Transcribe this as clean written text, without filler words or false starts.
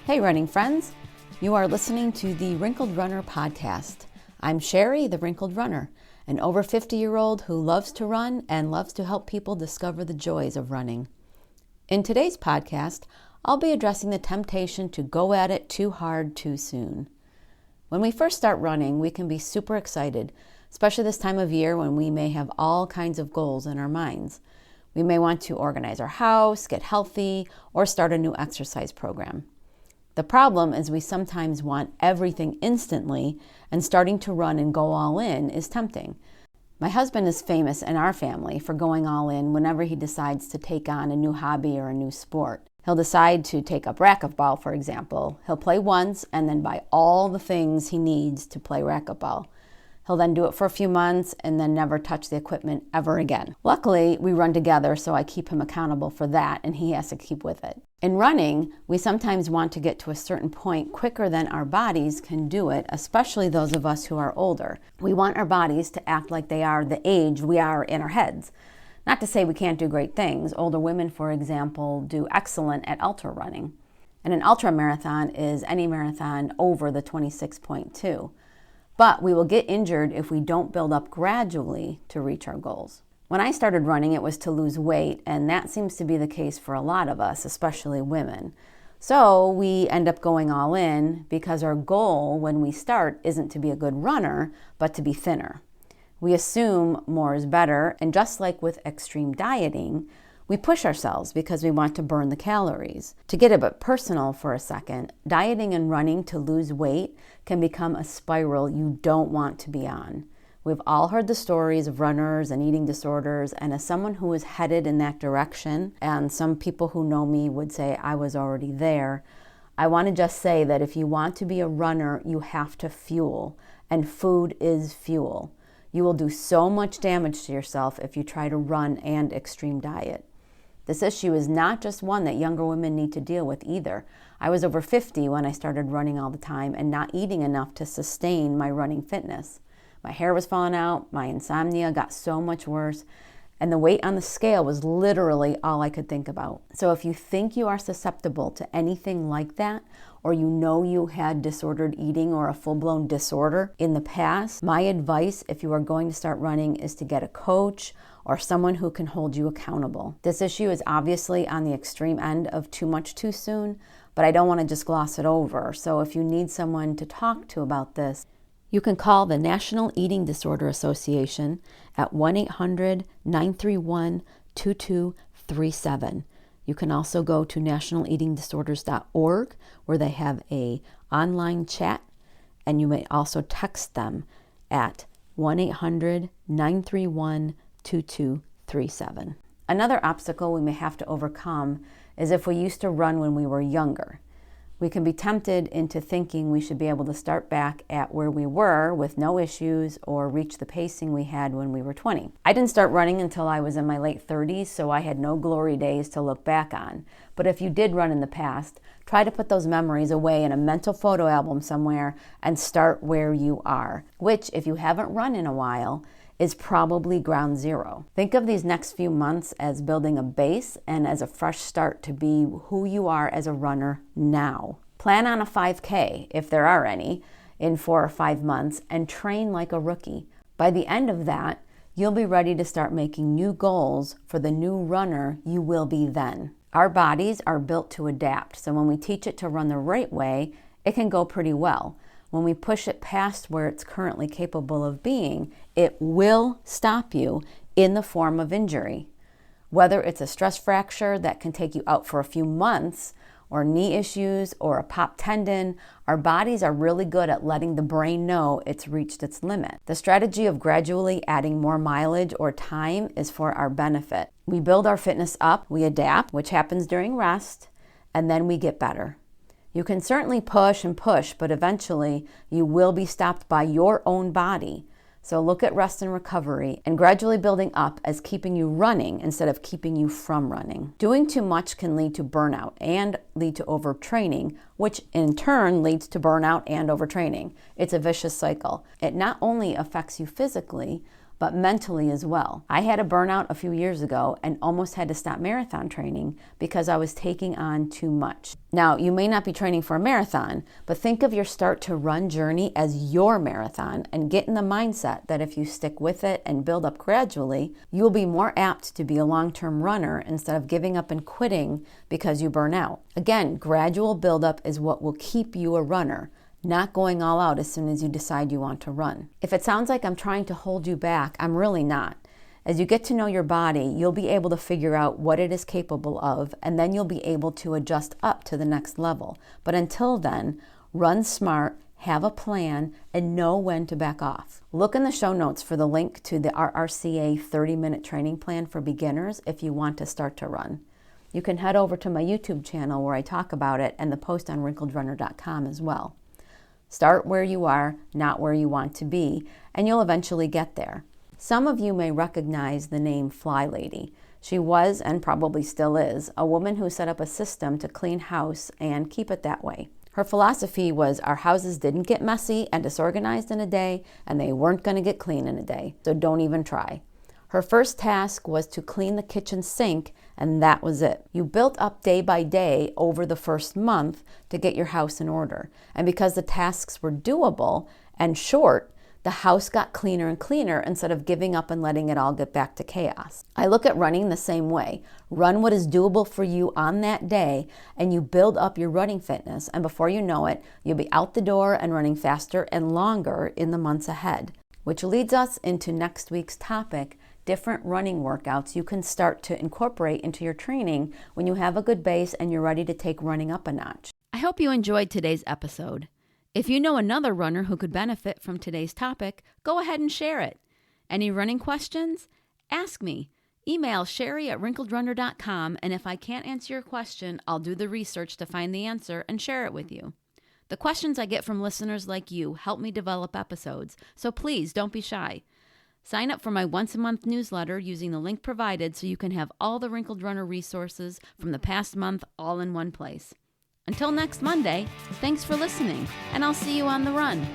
Hey running friends, you are listening to the Wrinkled Runner podcast. I'm Sherry, the Wrinkled Runner, an over 50-year-old who loves to run and loves to help people discover the joys of running. In today's podcast, I'll be addressing the temptation to go at it too hard too soon. When we first start running, we can be super excited, especially this time of year when we may have all kinds of goals in our minds. We may want to organize our house, get healthy, or start a new exercise program. The problem is we sometimes want everything instantly, and starting to run and go all in is tempting. My husband is famous in our family for going all in whenever he decides to take on a new hobby or a new sport. He'll decide to take up racquetball, for example. He'll play once and then buy all the things he needs to play racquetball. He'll then do it for a few months and then never touch the equipment ever again. Luckily, we run together, so I keep him accountable for that, and he has to keep with it. In running, we sometimes want to get to a certain point quicker than our bodies can do it, especially those of us who are older. We want our bodies to act like they are the age we are in our heads. Not to say we can't do great things. Older women, for example, do excellent at ultra running. And an ultra marathon is any marathon over the 26.2. But we will get injured if we don't build up gradually to reach our goals. When I started running, it was to lose weight, and that seems to be the case for a lot of us, especially women. So we end up going all in because our goal when we start isn't to be a good runner, but to be thinner. We assume more is better, and just like with extreme dieting, we push ourselves because we want to burn the calories. To get a bit personal for a second, dieting and running to lose weight can become a spiral you don't want to be on. We've all heard the stories of runners and eating disorders, and as someone who is headed in that direction, and some people who know me would say I was already there, I want to just say that if you want to be a runner, you have to fuel, and food is fuel. You will do so much damage to yourself if you try to run and extreme diet. This issue is not just one that younger women need to deal with either. I was over 50 when I started running all the time and not eating enough to sustain my running fitness. My hair was falling out, my insomnia got so much worse, and the weight on the scale was literally all I could think about. So if you think you are susceptible to anything like that, or you know you had disordered eating or a full-blown disorder in the past, my advice if you are going to start running is to get a coach or someone who can hold you accountable. This issue is obviously on the extreme end of too much too soon, but I don't want to just gloss it over. So if you need someone to talk to about this, you can call the National Eating Disorder Association at 1-800-931-2237. You can also go to nationaleatingdisorders.org where they have an online chat, and you may also text them at 1-800-931-2237. Another obstacle we may have to overcome is if we used to run when we were younger. We can be tempted into thinking we should be able to start back at where we were with no issues or reach the pacing we had when we were 20. I didn't start running until I was in my late 30s, so I had no glory days to look back on. But if you did run in the past, try to put those memories away in a mental photo album somewhere and start where you are, which, if you haven't run in a while, is probably ground zero. Think of these next few months as building a base and as a fresh start to be who you are as a runner now. Plan on a 5K, if there are any, in 4 or 5 months and train like a rookie. By the end of that, you'll be ready to start making new goals for the new runner you will be then. Our bodies are built to adapt, so when we teach it to run the right way, it can go pretty well. When we push it past where it's currently capable of being, it will stop you in the form of injury. Whether it's a stress fracture that can take you out for a few months, or knee issues, or a popped tendon, our bodies are really good at letting the brain know it's reached its limit. The strategy of gradually adding more mileage or time is for our benefit. We build our fitness up, we adapt, which happens during rest, and then we get better. You can certainly push and push, but eventually you will be stopped by your own body. So look at rest and recovery and gradually building up as keeping you running instead of keeping you from running. Doing too much can lead to burnout and lead to overtraining, which in turn leads to burnout and overtraining. It's a vicious cycle. It not only affects you physically, but mentally as well. I had a burnout a few years ago and almost had to stop marathon training because I was taking on too much. Now, you may not be training for a marathon, but think of your start to run journey as your marathon and get in the mindset that if you stick with it and build up gradually, you'll be more apt to be a long-term runner instead of giving up and quitting because you burn out. Again, gradual buildup is what will keep you a runner, not going all out as soon as you decide you want to run. If it sounds like I'm trying to hold you back, I'm really not. As you get to know your body, you'll be able to figure out what it is capable of, and then you'll be able to adjust up to the next level. But until then, run smart, have a plan, and know when to back off. Look in the show notes for the link to the RRCA 30-minute training plan for beginners if you want to start to run. You can head over to my YouTube channel where I talk about it and the post on wrinkledrunner.com as well. Start where you are, not where you want to be, and you'll eventually get there. Some of you may recognize the name FlyLady. She was, and probably still is, a woman who set up a system to clean house and keep it that way. Her philosophy was our houses didn't get messy and disorganized in a day, and they weren't going to get clean in a day, so don't even try. Her first task was to clean the kitchen sink, and that was it. You built up day by day over the first month to get your house in order. And because the tasks were doable and short, the house got cleaner and cleaner instead of giving up and letting it all get back to chaos. I look at running the same way. Run what is doable for you on that day, and you build up your running fitness, and before you know it, you'll be out the door and running faster and longer in the months ahead. Which leads us into next week's topic, different running workouts you can start to incorporate into your training when you have a good base and you're ready to take running up a notch. I hope you enjoyed today's episode. If you know another runner who could benefit from today's topic, go ahead and share it. Any running questions? Ask me. Email sherry@wrinkledrunner.com, and if I can't answer your question, I'll do the research to find the answer and share it with you. The questions I get from listeners like you help me develop episodes, so please don't be shy. Sign up for my once-a-month newsletter using the link provided so you can have all the Wrinkled Runner resources from the past month all in one place. Until next Monday, thanks for listening, and I'll see you on the run.